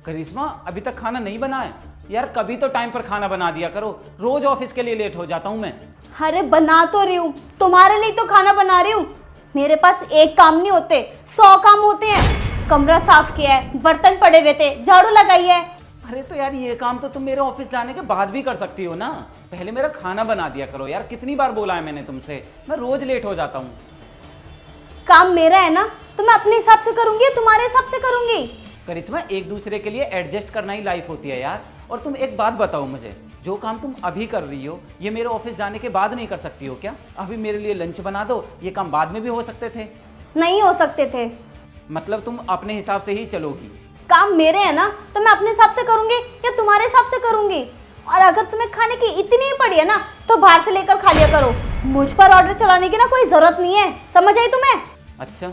करिश्मा अभी तक खाना नहीं बना है? यार कभी तो टाइम पर खाना बना दिया करो, रोज ऑफिस के लिए लेट हो जाता हूँ मैं। अरे बना तो रही हूँ, तुम्हारे लिए तो खाना बना रही हूँ। मेरे पास एक काम नहीं होते, 100 काम होते हैं। कमरा साफ किया है, बर्तन पड़े हुए थे, झाड़ू लगाई है। अरे तो यार ये काम तो तुम मेरे ऑफिस जाने के बाद भी कर सकती हो ना। पहले मेरा खाना बना दिया करो यार, कितनी बार बोला है मैंने तुमसे, मैं रोज लेट हो जाता हूँ। काम मेरा है ना, तो मैं अपने हिसाब से करूंगी, तुम्हारे हिसाब से करूंगी। करिश्मा एक दूसरे के लिए एडजस्ट करना ही लाइफ होती है यार। और तुम एक बात बताओ मुझे, जो काम तुम अभी कर रही हो ये मेरे ऑफिस जाने के बाद नहीं कर सकती हो क्या? अभी मेरे लिए लंच बना दो, ये काम बाद में भी हो सकते थे। नहीं हो सकते थे। मतलब तुम अपने हिसाब से ही चलोगी? काम मेरे है ना, तो मैं अपने हिसाब से करूंगी या तुम्हारे हिसाब से करूंगी। और अगर तुम्हें खाने की इतनी ही पड़ी है ना, तो बाहर से लेकर खा लिया करो। मुझ पर ऑर्डर चलाने की ना कोई जरूरत नहीं है, समझ आई तुम्हें? अच्छा,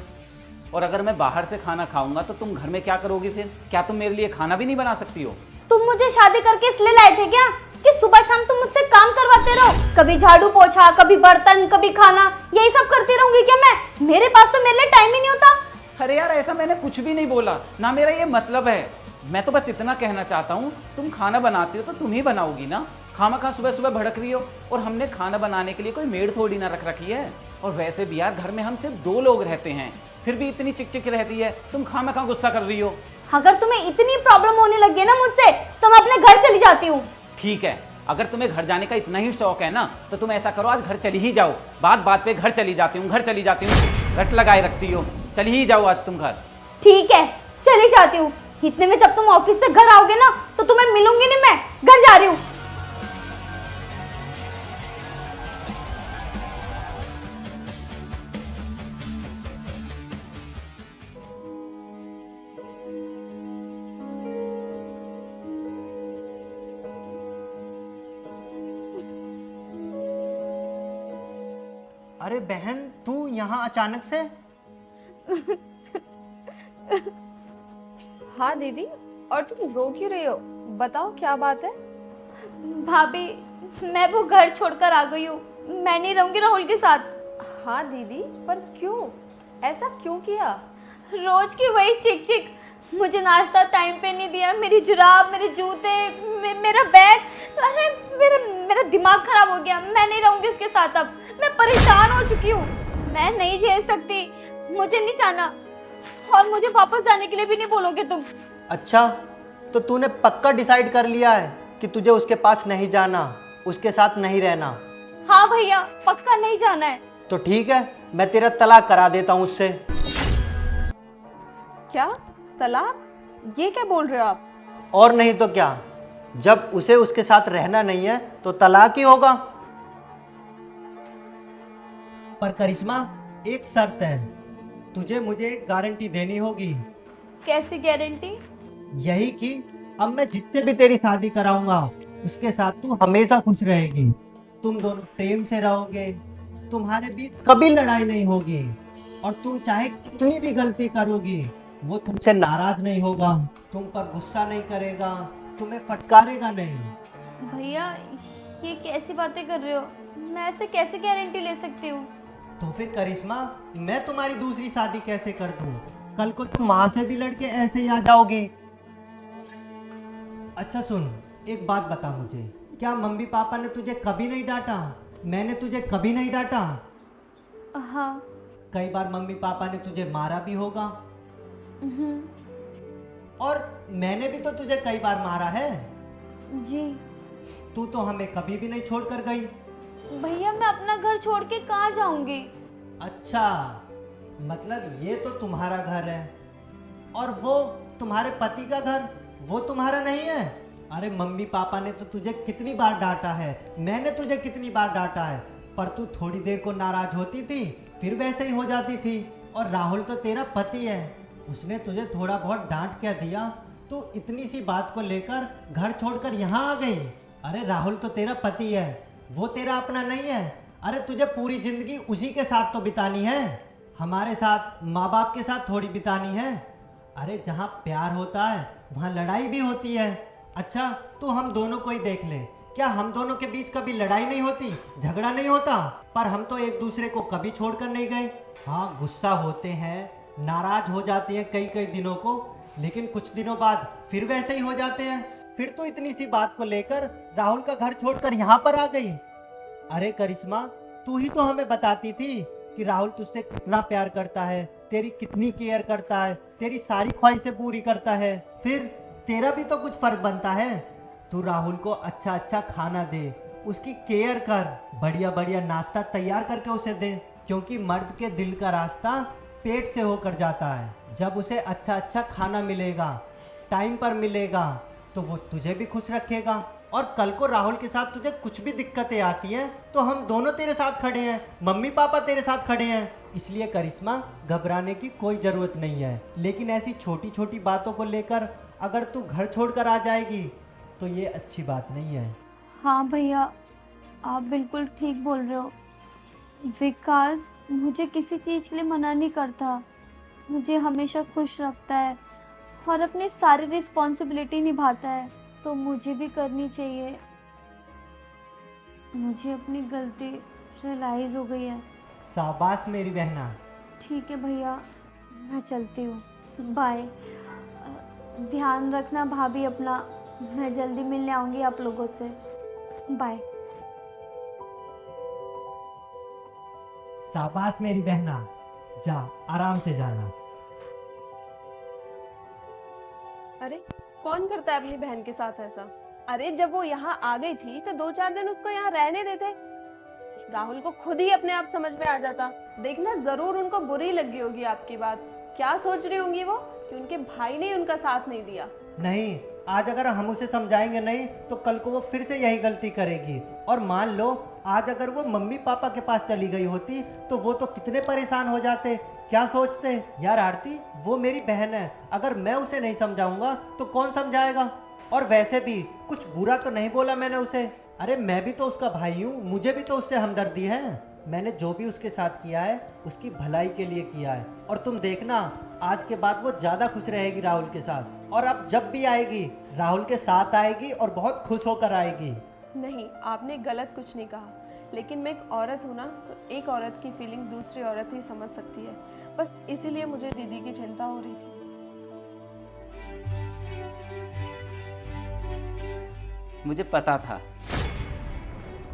और अगर मैं बाहर से खाना खाऊंगा तो तुम घर में क्या करोगी फिर? क्या तुम मेरे लिए खाना भी नहीं बना सकती हो? तुम मुझे शादी करके इसलिए लाए थे क्या कि सुबह शाम तुम मुझसे काम करवाते रहो? कभी झाड़ू पोछा, कभी बर्तन, कभी खाना, यही सब करती रहूंगी क्या मैं? मेरे पास तो मेरे लिए टाइम ही नहीं होता। अरे यार ऐसा मैंने कुछ भी नहीं बोला ना, मेरा ये मतलब है। मैं तो बस इतना कहना चाहता हूँ, तुम खाना बनाती हो तो तुम ही बनाओगी ना। खामखा सुबह सुबह भड़क रही हो। और हमने खाना बनाने के लिए कोई मेड थोड़ी ना रख रखी है। और वैसे भी यार घर में हम सिर्फ 2 लोग रहते हैं, फिर भी इतनी चिकचिक रहती है। तुम खामखा गुस्सा कर रही हो। अगर तुम्हें इतनी प्रॉब्लम होने लगी है ना मुझसे, तो मैं अपने घर चली जाती हूँ। ठीक है, अगर तुम्हें घर जाने का इतना ही शौक है ना, तो तुम ऐसा करो, आज घर चली ही जाओ। बात बात पे घर चली जाती हूँ, घर चली जाती हूँ, रट लगाए रखती हो। चली ही जाओ आज तुम घर। ठीक है, चली जाती हूँ। इतने में जब तुम ऑफिस से घर आओगे ना, तो तुम्हें मिलूंगी नहीं, मैं घर जा रही हूँ। अरे बहन, तू यहाँ अचानक से? हाँ दीदी, और तुम रो क्यों रही हो? बताओ क्या बात है? भाभी, मैं वो घर छोड़कर आ गई हूँ। मैं नहीं रहूंगी राहुल के साथ। हाँ दीदी, पर क्यों? ऐसा क्यों किया? रोज की वही चिक चिक। मुझे नाश्ता टाइम पे नहीं दिया, मेरी जुराब, मेरे जूते, मेरा बैग। अरे मेरा दिमाग खराब हो गया। मैं नहीं रहूंगी उसके साथ अब। मैं परेशान हो चुकी हूँ। मैं नहीं झेल सकती, मुझे नहीं जाना। और मुझे वापस जाने के लिए भी नहीं बोलोगे तुम? अच्छा, तो तूने पक्का डिसाइड कर लिया है कि तुझे उसके पास नहीं जाना, उसके साथ नहीं रहना? हाँ भैया, पक्का नहीं जाना है। तो ठीक है, मैं तेरा तलाक करा देता हूँ उससे। क्या? तलाक? ये क्या बोल रहे हो आप? और नहीं तो क्या, जब उसे उसके साथ रहना नहीं है तो तलाक ही होगा। पर करिश्मा, एक शर्त है, तुझे मुझे एक गारंटी देनी होगी। कैसी गारंटी? यही कि अब मैं जिससे भी तेरी शादी कराऊंगा उसके साथ तू हमेशा खुश रहेगी। तुम दोनों प्रेम से रहोगे, तुम्हारे बीच कभी लड़ाई नहीं होगी। और तुम चाहे कितनी भी गलती करोगी, वो तुमसे नाराज नहीं होगा, तुम पर गुस्सा नहीं करेगा, तुम्हें फटकारेगा नहीं। भैया, ये कैसी बातें कर रहे हो? मैं ऐसे कैसे गारंटी ले सकती हूँ? तो फिर करिश्मा, मैं तुम्हारी दूसरी शादी कैसे कर दूं? कल को तुम वहां से भी लड़के ऐसे ही आ जाओगी। अच्छा सुन, एक बात बता मुझे, क्या मम्मी पापा ने तुझे कभी नहीं डांटा? मैंने तुझे कभी नहीं डांटा? हाँ। कई बार मम्मी पापा ने तुझे मारा भी होगा। और मैंने भी तो तुझे कई बार मारा है। जी। तू तो हमें कभी भी नहीं छोड़कर गई। भैया, मैं अपना घर छोड़ के कहाँ जाऊंगी? अच्छा, मतलब ये तो तुम्हारा घर है और वो तुम्हारे पति का घर, वो तुम्हारा नहीं है। अरे मम्मी पापा ने तो तुझे कितनी बार डांटा है, मैंने तुझे कितनी बार डांटा है, पर तू थोड़ी देर को नाराज होती थी, फिर वैसे ही हो जाती थी। और राहुल तो तेरा पति है, उसने तुझे थोड़ा बहुत डांट क्या दिया? तू इतनी सी बात को लेकर घर छोड़कर यहाँ आ गई। अरे राहुल तो तेरा पति है, वो तेरा अपना नहीं है। अरे तुझे पूरी जिंदगी उसी के साथ तो बितानी है, हमारे साथ, माँ बाप के साथ थोड़ी बितानी है। अरे जहाँ प्यार होता है वहाँ लड़ाई भी होती है। अच्छा, तू हम दोनों को ही देख ले, क्या हम दोनों के बीच कभी लड़ाई नहीं होती, झगड़ा नहीं होता? पर हम तो एक दूसरे को कभी छोड़कर नहीं गए। हाँ, गुस्सा होते हैं, नाराज हो जाते हैं कई कई दिनों को, लेकिन कुछ दिनों बाद फिर वैसे ही हो जाते हैं। फिर तो इतनी सी बात को लेकर राहुल का घर छोड़कर यहाँ पर आ गई। अरे करिश्मा, तू ही तो हमें बताती थी कि राहुल तुझसे कितना प्यार करता है, तेरी कितनी केयर करता है, तेरी सारी ख्वाहिशें पूरी करता है। फिर तेरा भी तो कुछ फर्ज बनता है। तू राहुल को अच्छा अच्छा खाना दे, उसकी केयर कर, बढ़िया बढ़िया नाश्ता तैयार करके उसे दे, क्योंकि मर्द के दिल का रास्ता पेट से होकर जाता है। जब उसे अच्छा अच्छा खाना मिलेगा, टाइम पर मिलेगा, तो वो तुझे भी खुश रखेगा। और कल को राहुल के साथ तुझे कुछ भी दिक्कतें आती हैं तो हम दोनों तेरे साथ खड़े हैं, मम्मी पापा तेरे साथ खड़े हैं। इसलिए करिश्मा, घबराने की कोई ज़रूरत नहीं है। लेकिन ऐसी छोटी छोटी बातों को लेकर अगर तू घर छोड़कर आ जाएगी तो ये अच्छी बात नहीं है। हाँ भैया, आप बिल्कुल ठीक बोल रहे हो। विकास मुझे किसी चीज़ के लिए मना नहीं करता, मुझे हमेशा खुश रखता है और अपनी सारी रिस्पॉन्सिबिलिटी निभाता है, तो मुझे भी करनी चाहिए। मुझे अपनी गलती रियलाइज़ हो गई है। शाबाश मेरी बहना। ठीक है भैया, मैं चलती हूँ, बाय। ध्यान रखना भाभी अपना, मैं जल्दी मिलने आऊँगी आप लोगों से, बाय। शाबाश मेरी बहना, जा आराम से जाना। अरे कौन करता है अपनी बहन के साथ ऐसा? अरे जब वो यहाँ आ गई थी तो 2-4 दिन उसको यहाँ रहने देते। राहुल को खुद ही अपने आप समझ में आ जाता। देखना, जरूर उनको बुरी लगी होगी आपकी बात। क्या सोच रही होंगी वो कि उनके भाई ने उनका साथ नहीं दिया। नहीं, आज अगर हम उसे समझाएंगे नहीं तो कल को वो फिर से यही गलती करेगी। और मान लो आज अगर वो मम्मी पापा के पास चली गई होती तो वो तो कितने परेशान हो जाते, क्या सोचते। यार आरती, वो मेरी बहन है, अगर मैं उसे नहीं समझाऊंगा तो कौन समझाएगा। और वैसे भी कुछ बुरा तो नहीं बोला मैंने उसे। अरे मैं भी तो उसका भाई हूँ, मुझे भी तो उससे हमदर्दी है। मैंने जो भी उसके साथ किया है उसकी भलाई के लिए किया है। और तुम देखना, आज के बाद वो ज़्यादा खुश रहेगी राहुल के साथ। और अब जब भी आएगी राहुल के साथ आएगी और बहुत खुश होकर आएगी। नहीं, आपने गलत कुछ नहीं कहा, लेकिन मैं एक औरत हूँ ना, तो एक औरत की फीलिंग दूसरी औरत ही समझ सकती है। बस इसीलिए मुझे दीदी की चिंता हो रही थी। मुझे पता था,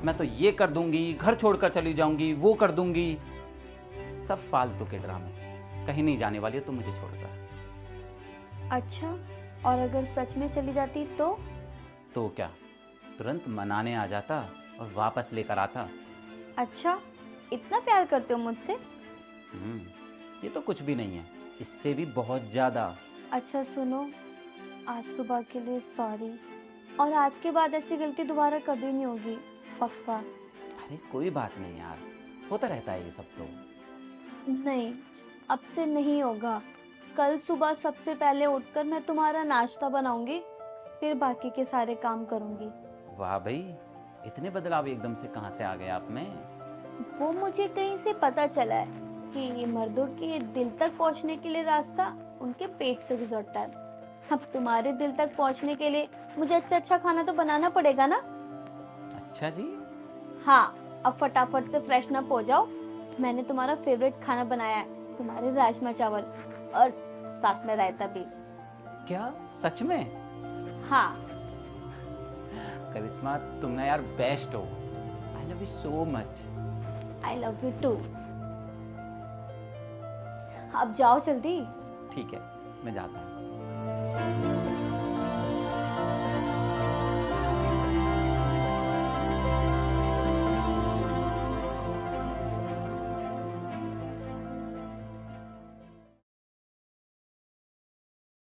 मैं तो ये कर दूंगी, घर छोड़कर चली जाऊंगी, वो कर दूंगी। सब फालतू के ड्रामे, कहीं नहीं जाने वाली है तुम मुझे छोड़कर। अच्छा, और अगर सच में चली जाती तो क्या, तुरंत मनाने आ जाता और वापस लेकर आता। अच्छा, इतना प्यार करते हो मुझसे? ये तो कुछ भी नहीं है, इससे भी बहुत ज्यादा। अच्छा सुनो, आज सुबह के लिए सॉरी, और आज के बाद ऐसी गलती दोबारा कभी नहीं होगी, पक्का। अरे कोई बात नहीं यार, होता रहता है ये सब तो। नहीं, अब से नहीं होगा। कल सुबह सबसे पहले उठकर मैं तुम्हारा नाश्ता बनाऊंगी, फिर बाकी के सारे काम करूंगी। वाह भाई, इतने बदलाव एकदम से कहाँ से आ गए आप में? वो मुझे कहीं से पता चला है कि मर्दों के दिल तक पहुंचने के लिए रास्ता उनके पेट से गुजरता है। अब तुम्हारे दिल तक पहुंचने के लिए मुझे अच्छा अच्छा खाना तो बनाना पड़ेगा ना। अच्छा जी। हाँ, अब फटाफट से फ्रेशन अप हो जाओ। मैंने तुम्हारा फेवरेट खाना बनाया है, तुम्हारे राजमा चावल, और साथ में रायता भी। क्या सच में? हाँ। करिश्मा, तुम ना यार बेस्ट हो। I love you so much. I love you too. अब जाओ जल्दी। ठीक है, मैं जाता हूँ।